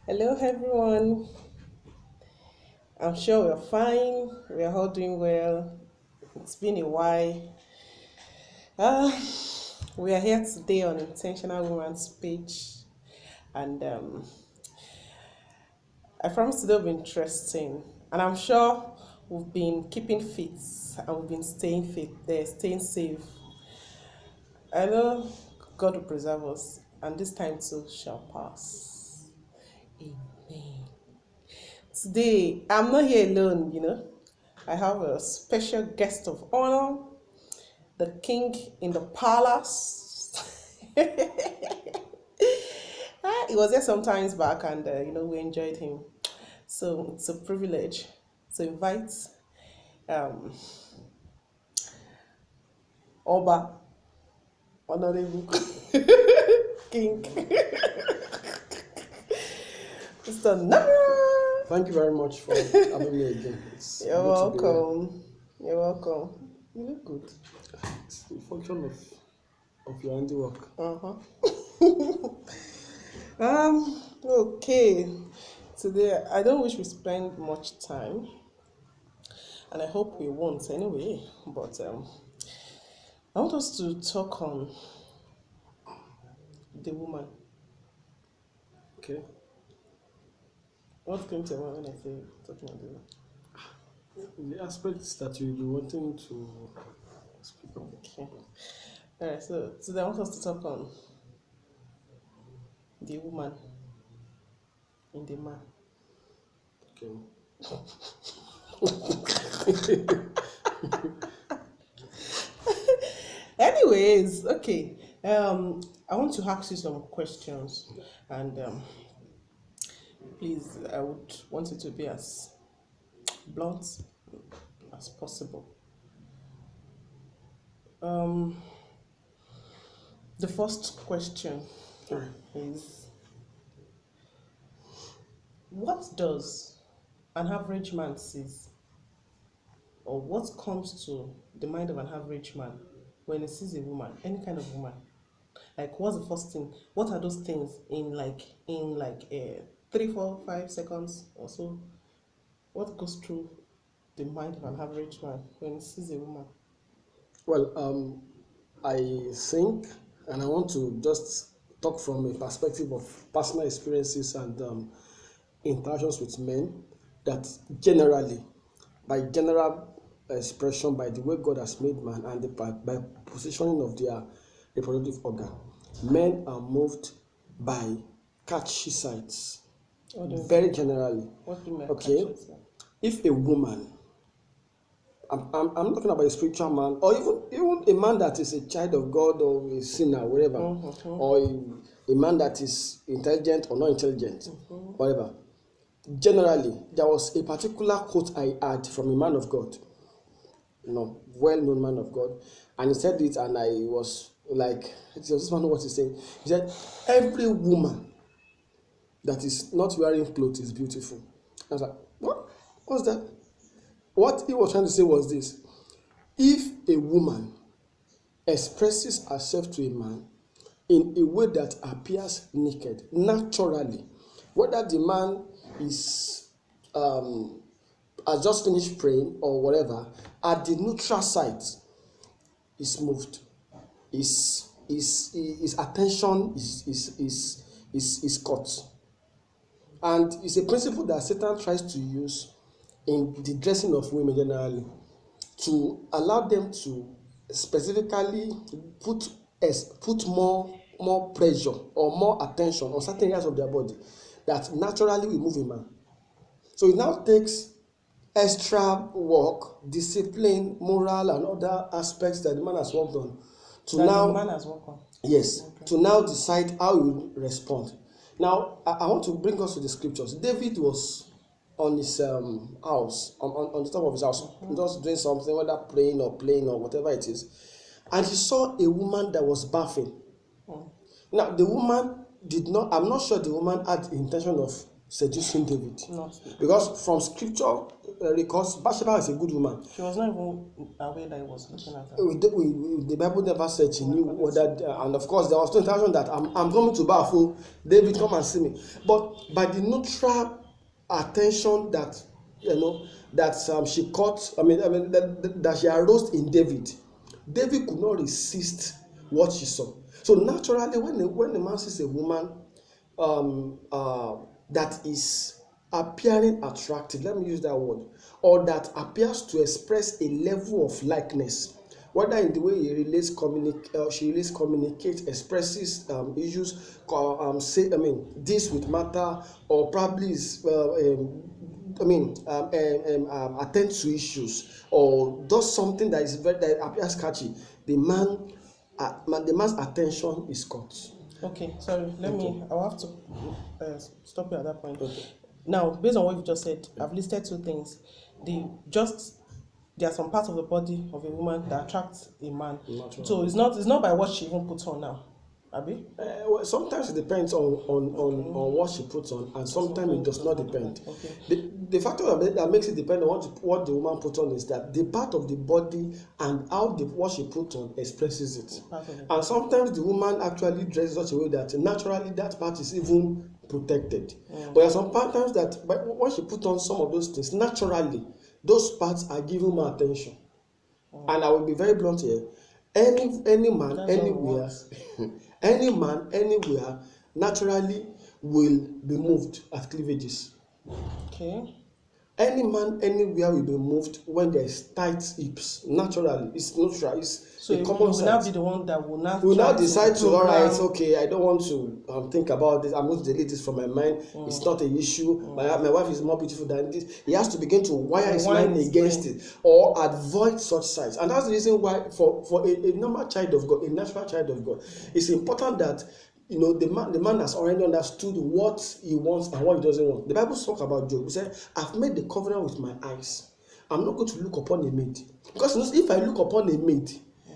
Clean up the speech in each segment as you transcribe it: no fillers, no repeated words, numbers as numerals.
Hello, everyone. I'm sure we're fine. We're all doing well. It's been a while. Uh, we are here today on Intentional Woman's page, and I promise today will be interesting. And I'm sure we've been keeping fit and we've been staying fit, staying safe. I know God will preserve us, and this time too shall pass. Amen. Today, I'm not here alone. I have a special guest of honor, the king in the palace. He was there sometimes back, and we enjoyed him. So it's a privilege to invite um, Oba, Honorable King, Mr. Nara. Thank you very much for having me again. It's You're good to be here. welcome. You're welcome. You look good. It's a function of your handiwork. Uh-huh. Okay. Today, I don't wish we spend much time, and I hope we won't anyway. But I want us to talk on the woman. Okay. What came to mind when I say talking on the woman? The aspects that you'll be wanting to speak on. Okay. All right. So today I want us to talk on the woman in the man. Okay. Anyways, okay. I want to ask you some questions, and please, I would want it to be as blunt as possible. Um, the first question Alright. is, what does an average man sees, or what comes to the mind of an average man when he sees a woman, any kind of woman? Like, what's the first thing? What are those things in 3, 4, 5 seconds or so? What goes through the mind of an average man when he sees a woman? Well, I think, and I want to just talk from a perspective of personal experiences and interactions with men, that generally, by general expression, by the way God has made man and by positioning of their reproductive organ, men are moved by catchy sights. What do you Very mean? generally. What do you mean? Okay, if a woman, I'm talking about a spiritual man, or even a man that is a child of God or a sinner, whatever, or a man that is intelligent or not intelligent, whatever. Generally, there was a particular quote I had from a man of God, well-known man of God, and he said it, and I was like, it was this man what he's saying. He said, every woman that is not wearing clothes is beautiful. I was like, what? What's that? What he was trying to say was this: if a woman expresses herself to a man in a way that appears naked, naturally, whether the man is has just finished praying or whatever, at the neutral site is moved. His attention is caught. And it's a principle that Satan tries to use in the dressing of women generally, to allow them to specifically put more pressure or more attention on certain areas of their body that naturally will move a man. So it now takes extra work, discipline, moral, and other aspects that the man has worked on to That now the man has worked on. yes, Okay. to now decide how you respond. Now, I want to bring us to the scriptures. David was on his house, on the top of his house, just doing something, whether praying or playing or whatever it is, and he saw a woman that was bathing. Now, the woman did not, I'm not sure the woman had the intention of seducing David. Not. Because from scripture, because Bathsheba is a good woman. She was not even aware that he was looking at her. The Bible never said she knew whether, and of course there was no intention that I'm coming to baffle David, come and see me. But by the neutral attention that she caught, that she aroused in David could not resist what she saw. So naturally, when a man sees a woman that is appearing attractive, let me use that word, or that appears to express a level of likeness, whether in the way she relates, communicates, expresses issues, this with matter, or probably is attend to issues, or does something that appears catchy, the man's attention is caught. Okay, sorry. I'll have to stop you at that point. Okay. Now, based on what you've just said, I've listed two things. There are some parts of the body of a woman that attracts a man. Natural. So it's not by what she even puts on now. Abi? Well, sometimes it depends on what she puts on, and sometimes it does not depend. Okay. The factor that makes it depend on what the woman puts on is that the part of the body and what she puts on expresses it. And sometimes the woman actually dresses such a way that naturally that part is even protected. But there are some patterns that when she puts on some of those things, naturally those parts are given more attention. And I will be very blunt here. Any man anywhere any man anywhere naturally will be moved at cleavages. Okay. Any man anywhere will be moved when there's tight hips. Naturally, it's neutral. It's so a common sense. You will now be the one that will now decide to, all right, okay, I don't want to think about this. I'm going to delete this from my mind. It's not an issue. My wife is more beautiful than this. He has to begin to wire his mind against it or avoid such sights. And that's the reason why for a normal child of God, a natural child of God, it's important that the man has already understood what he wants and what he doesn't want. The Bible talks about Job. He said, I've made the covenant with my eyes. I'm not going to look upon a maid. Because if I look upon a maid,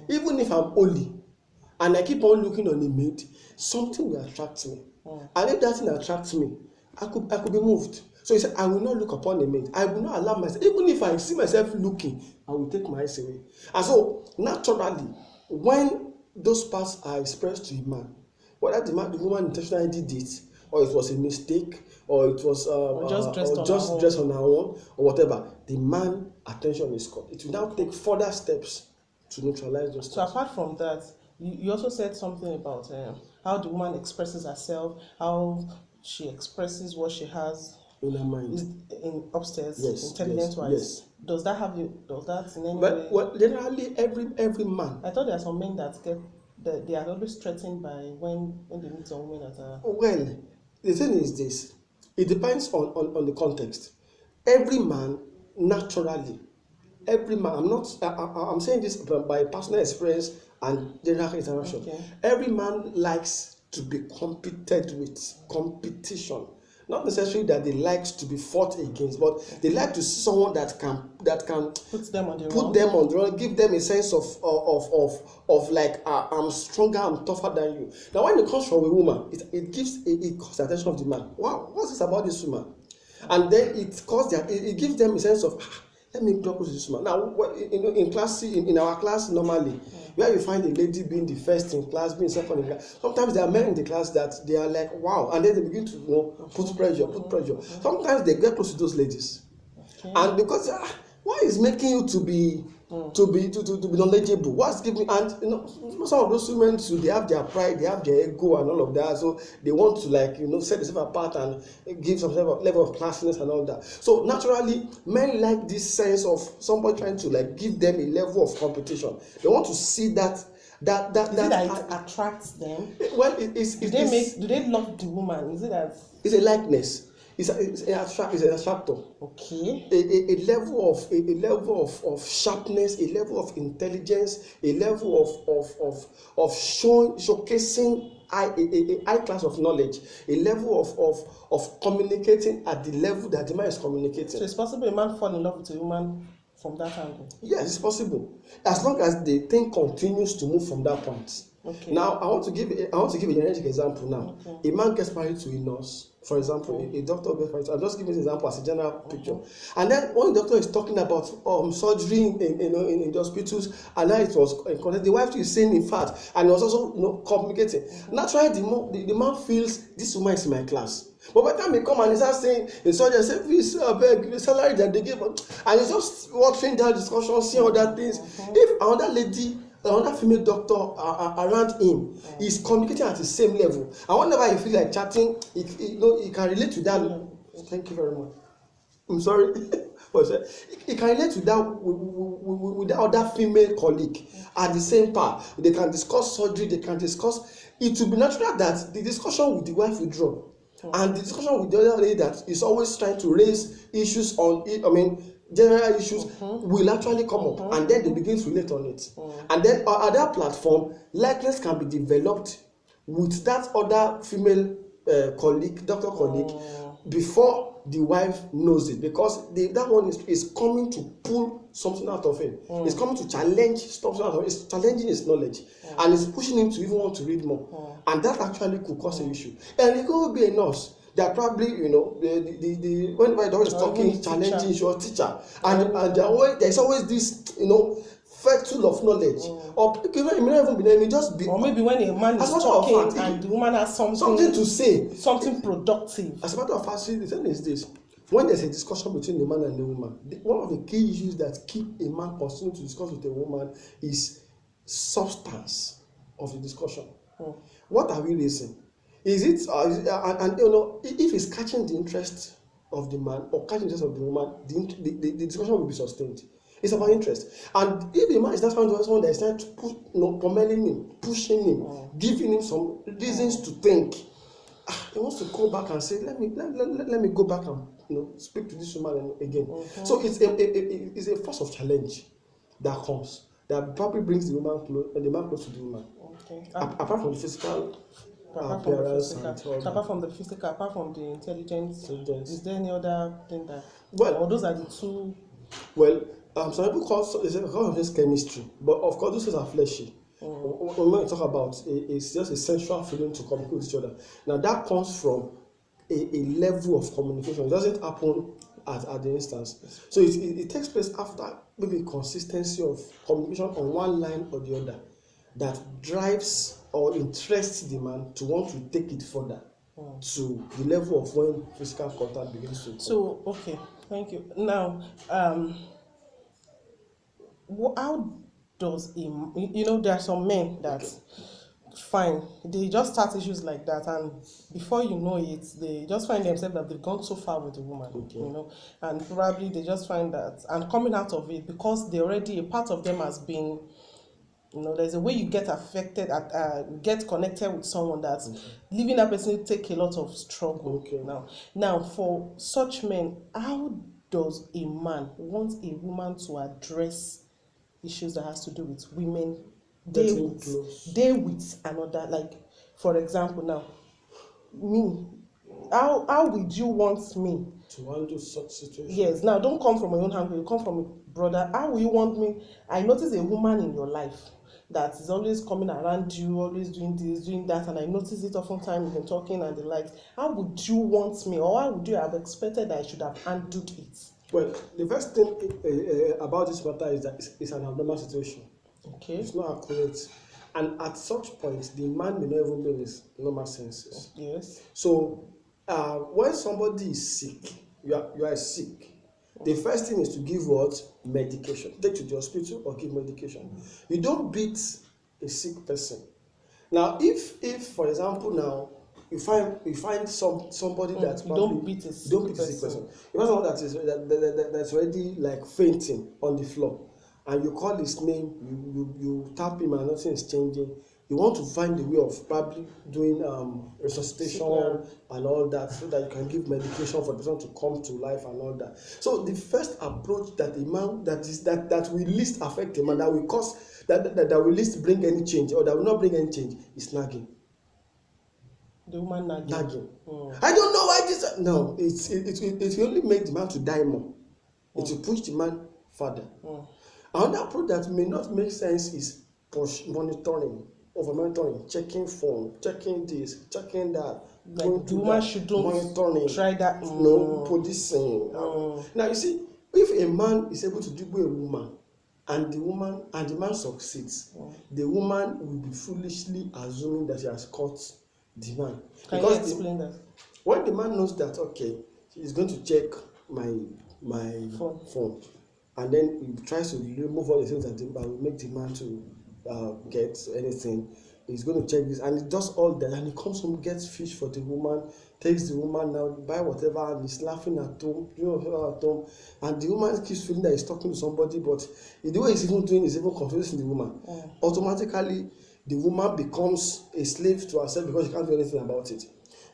even if I'm holy, and I keep on looking on a maid, something will attract me. And if that thing attracts me, I could be moved. So he said, I will not look upon a maid. I will not allow myself, even if I see myself looking, I will take my eyes away. And so, naturally, when those parts are expressed to a man, whether the woman intentionally did it, or it was a mistake, or it was just dressed on her own, or whatever, the man's attention is caught. It will now take further steps to neutralize those things. So apart from that, you also said something about how the woman expresses herself, how she expresses what she has in her mind, in upstairs, yes, intelligence-wise. Yes. Does that in any but, way? Well, generally, every man. I thought there are some men that they are always threatened by when they meet some women that are. Well, the thing is this: it depends on the context. Every man naturally, I'm saying this by personal experience and general interaction. Okay. Every man likes to be competed with, competition. Not necessarily that they like to be fought against, but they like to see someone that can put them on the run, give them a sense of like I'm stronger, I'm tougher than you. Now, when it comes from a woman, it calls the attention of the man. Wow, what's this about this woman? And then it gives them a sense of let me talk to this woman. Now, in our class normally, where you find a lady being the first in class, being second in class, sometimes there are men in the class that they are like, wow, and then they begin to put pressure. Sometimes they get close to those ladies, and because what is making you to be knowledgeable? What's giving? And some of those women too, they have their pride, they have their ego, and all of that. So they want to set themselves apart and give some level of classiness and all that. So naturally, men like this sense of somebody trying to give them a level of competition. They want to see that. It attracts them. Well, do they love the woman? Is it that it's a likeness? It's an attractor. Okay. A level of sharpness, a level of intelligence, a level of showcasing a high class of knowledge, a level of communicating at the level that the man is communicating. So it's possible a man fall in love with a woman from that angle? Yes, it's possible. As long as the thing continues to move from that point. Okay. Now, I want to give a generic example now. Okay. A man gets married to a nurse, for example, a doctor gets married. I'm just giving an example as a general picture. And then when the doctor is talking about surgery in the hospitals, and now it was the wife is saying in fact, and it was also communicating. Naturally, the man feels this woman is in my class. But by the time he come and he starts saying the surgeon say please beg the salary that they give, and he's just watching that discussion, seeing other things. If another lady, another female doctor around him is communicating at the same level, and whenever he feel like chatting, he can relate to that. Thank you very much. I'm sorry. He can relate to that with the other female colleague at the same part. They can discuss surgery, they can discuss. It will be natural that the discussion with the wife will drop. And the discussion with the other lady that is always trying to raise issues on it, general issues will actually come up, and then they begin to relate on it. And then at that platform, likeness can be developed with that other female doctor colleague, before the wife knows it, because that one is coming to pull something out of him. It's coming to challenge something out of him. It's challenging his knowledge, and it's pushing him to even want to read more. And that actually could cause an issue. And it could be a nurse that probably, whenever the doctor is talking, challenging your teacher, and there's always this, fertile of knowledge, or it may not even be there, it may just be, or maybe when a man is talking and the woman has something to say, something productive. As a matter of fact, the thing is this: when there's a discussion between the man and the woman, one of the key issues that keep a man continuing to discuss with a woman is substance of the discussion. What are we raising? Is it if it's catching the interest of the man or catching the interest of the woman, the discussion will be sustained. It's about interest. And if the man is not someone that is trying to commending him, pushing him, giving him some reasons to think, he wants to go back and say, let me go back and speak to this woman again. So it's a force of challenge that comes, that probably brings the man close to the woman. Apart from the physical appearance, apart from the physical, apart from the intelligence, is there any other thing that? Or those are the two. Well, some people call this chemistry, but of course those are fleshy. When we talk about it's just a sensual feeling to communicate with each other. Now that comes from a level of communication. It doesn't happen at the instance. So it takes place after maybe consistency of communication on one line or the other that drives or interests the man to want to take it further to the level of when physical contact begins to. So okay, thank you. Now, how does there are some men that fine, they just start issues like that, and before you know it, they just find themselves that they've gone so far with the woman, and probably they just find that, and coming out of it, because they already, a part of them has been, there's a way you get affected, get connected with someone that leaving that person take a lot of struggle. Now for such men, how does a man want a woman to address issues that has to do with women day with another? Like, for example, now me, how would you want me to handle such situation? Yes, now don't come from my own angle, you come from a brother. How will you want me? I notice a woman in your life that is always coming around you, always doing this, doing that, and I notice it oftentimes in talking and the likes. How would you want me, or how would you have expected that I should have handled it? Well, the first thing about this matter is that it's an abnormal situation. Okay. It's not accurate. And at such point, the man may not even be in his normal senses. Yes. So, when somebody is sick, you are sick, the first thing is to give what? Medication. Take to the hospital or give medication. You don't beat a sick person. Now, if for example, now, you find somebody that's probably don't beat a sick person. You find someone that's already like fainting on the floor, and you call his name, you tap him, and nothing is changing. You want to find a way of probably doing resuscitation and all that, so that you can give medication for the person to come to life and all that. So the first approach that a man that will least affect a man, that will cause that will least bring any change, or that will not bring any change, is nagging. The woman nagging. I don't know why this. No, it will only make the man to die more. It will push the man further. Another approach that may not make sense is monitoring. over monitoring, checking phone, checking this, checking that. Like the woman shouldn't monitoring, try that. no, policing. Now you see, if a man is able to dribble a woman, and the man succeeds, the woman will be foolishly assuming that she has caught the man. Can you explain that? When the man knows that, okay, he's going to check my phone, and then he tries to remove all the things that will make the man to get anything, he's going to check this, and he does all that, and he comes home, gets fish for the woman, takes the woman out, buy whatever, and he's laughing at home, at home, and the woman keeps feeling that he's talking to somebody, but the way he's even doing is even confusing the woman. Automatically, the woman becomes a slave to herself because she can't do anything about it.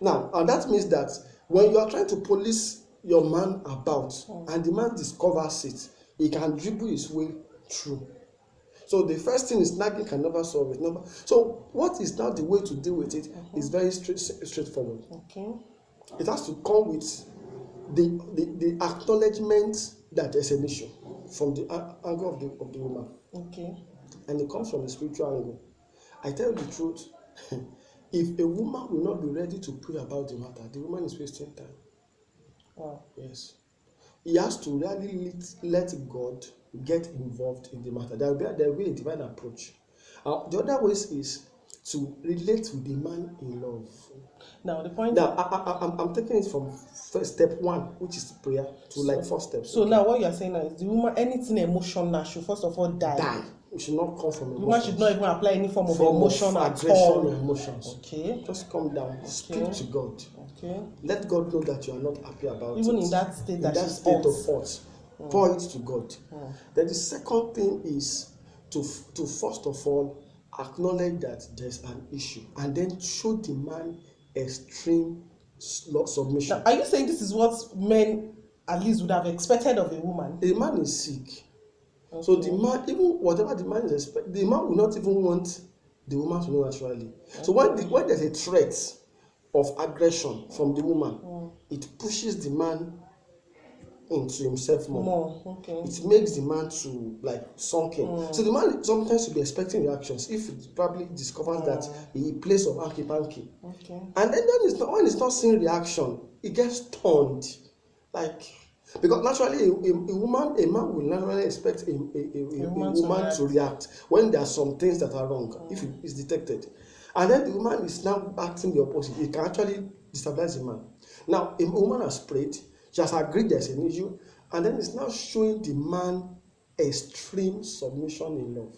Now, and that means that when you are trying to police your man about, and the man discovers it, he can dribble his way through. So the first thing is nagging can never solve it. So what is now the way to deal with it is very straightforward. Okay. It has to come with the acknowledgement that there's an issue from the angle of the woman. Okay. And it comes from the spiritual angle. I tell you the truth, if a woman will not be ready to pray about the matter, the woman is wasting time. Wow. Yes. He has to really let God get involved in the matter. There will be a divine approach. The other way is to relate with the man in love. Now the point. Now I'm taking it from first step 1, which is prayer, to like 4 steps. So now what you are saying now is the woman, anything emotional should first of all die. It should not come from emotions. The woman should not even apply any form of emotion at all. Emotions. Okay. Just come down. Okay. Speak to God. Okay. Let God know that you are not happy about even it. In that state, that state of fault, pour it to God. Then the second thing is to first of all acknowledge that there's an issue, and then show the man extreme submission. Now, are you saying this is what men at least would have expected of a woman? A man is sick. Okay. So the man, even whatever the man is expecting, the man will not even want the woman to know naturally. Okay. So when there's a threat of aggression from the woman, it pushes the man into himself more. Okay. It makes the man to like sunken. So the man sometimes will be expecting reactions if he probably discovers that he plays of hanky-panky. Okay. And then when he's not seeing reaction, he gets turned. Like, because naturally a man will naturally expect a woman to react when there are some things that are wrong, if it is detected. And then the woman is now acting the opposite. It can actually destabilize the man. Now, a woman has prayed, she has agreed there's an issue, and then it's now showing the man extreme submission in love.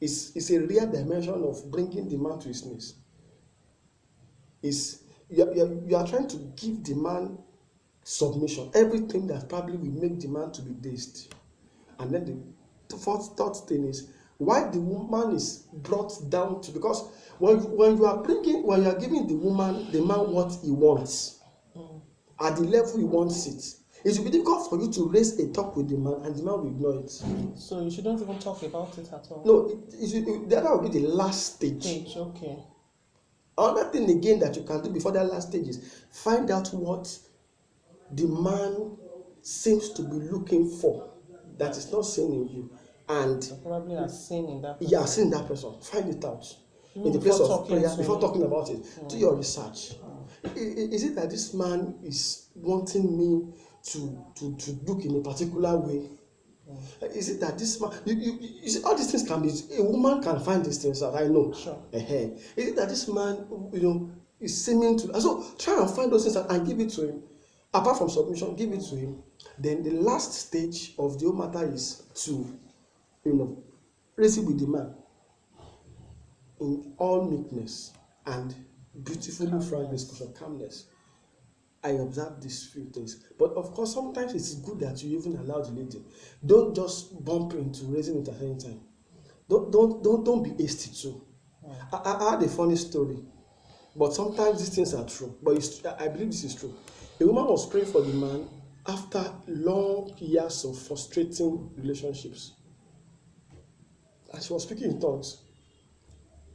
It's a real dimension of bringing the man to his knees. You are trying to give the man submission, everything that probably will make the man to be dazed. And then the third thing is why the woman is brought down to, because when you are giving the man what he wants, at the level he wants it will be difficult for you to raise a talk with the man, and the man will ignore it. So you shouldn't even talk about it at all. No, that will be the last stage. Okay. Another thing again that you can do before that last stage is find out what the man seems to be looking for that is not seen in you, and probably has seen in that person. Yeah, seen that person. Find it out in the place of prayer before talking about it. Do your research. Is it that this man is wanting me to look in a particular way? Is it that this man, you see, all these things can be, a woman can find these things out, I know. Sure. Is it that this man, is seeming to, so try and find those things and give it to him. Apart from submission, give it to him. Then the last stage of the whole matter is to, reason with the man in all meekness and beautifully frank discussion, calmness. I observe these few things, but of course sometimes it's good that you even allow the lady. Don't just bump into raising it at any time. Don't be hasty too. I had a funny story, but sometimes these things are true. But I believe this is true. A woman was praying for the man after long years of frustrating relationships, and she was speaking in tongues.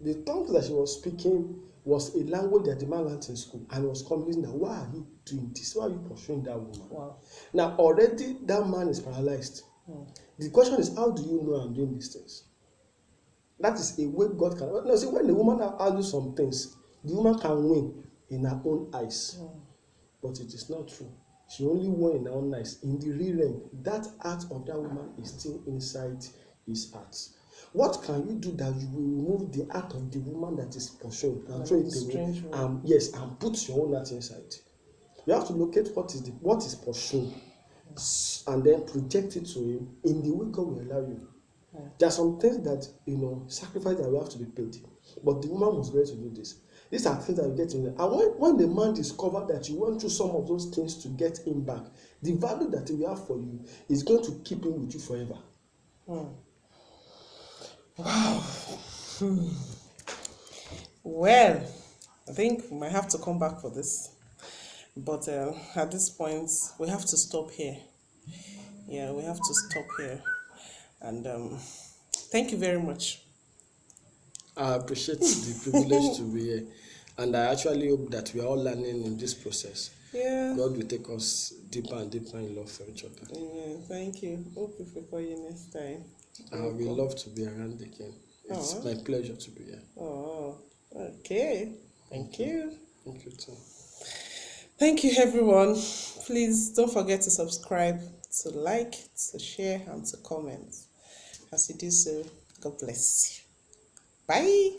The tongues that she was speaking was a language that the man learned in school, and was complaining that, why are you doing this? Why are you pursuing that woman? Wow. Now already that man is paralyzed. The question is, how do you know I'm doing these things? That is a way God can. No, see, when the woman argues some things, the woman can win in her own eyes. But it is not true. She only won in her own eyes. In the real realm, that heart of that woman is still inside his heart. What can you do that you will remove the heart of the woman that is pursuing and throw it away? Yes, and put your own heart inside. You have to locate what is pursuing, and then project it to him in the way God will allow you. There are some things that, sacrifice that will have to be paid, but the woman was ready to do this. These are things that you get in there. And when the man discovered that you went through some of those things to get him back, the value that he will have for you is going to keep him with you forever. Wow. Well, I think we might have to come back for this. But at this point, we have to stop here. Yeah, we have to stop here. And thank you very much. I appreciate the privilege to be here. And I actually hope that we are all learning in this process. Yeah. God will take us deeper and deeper in love for each other. Yeah, thank you. Hope we will call you next time. I will love to be around again. It's my pleasure to be here. Oh, okay. Thank you. Thank you too. Thank you, everyone. Please don't forget to subscribe, to like, to share, and to comment. As you do so, God bless you. Bye.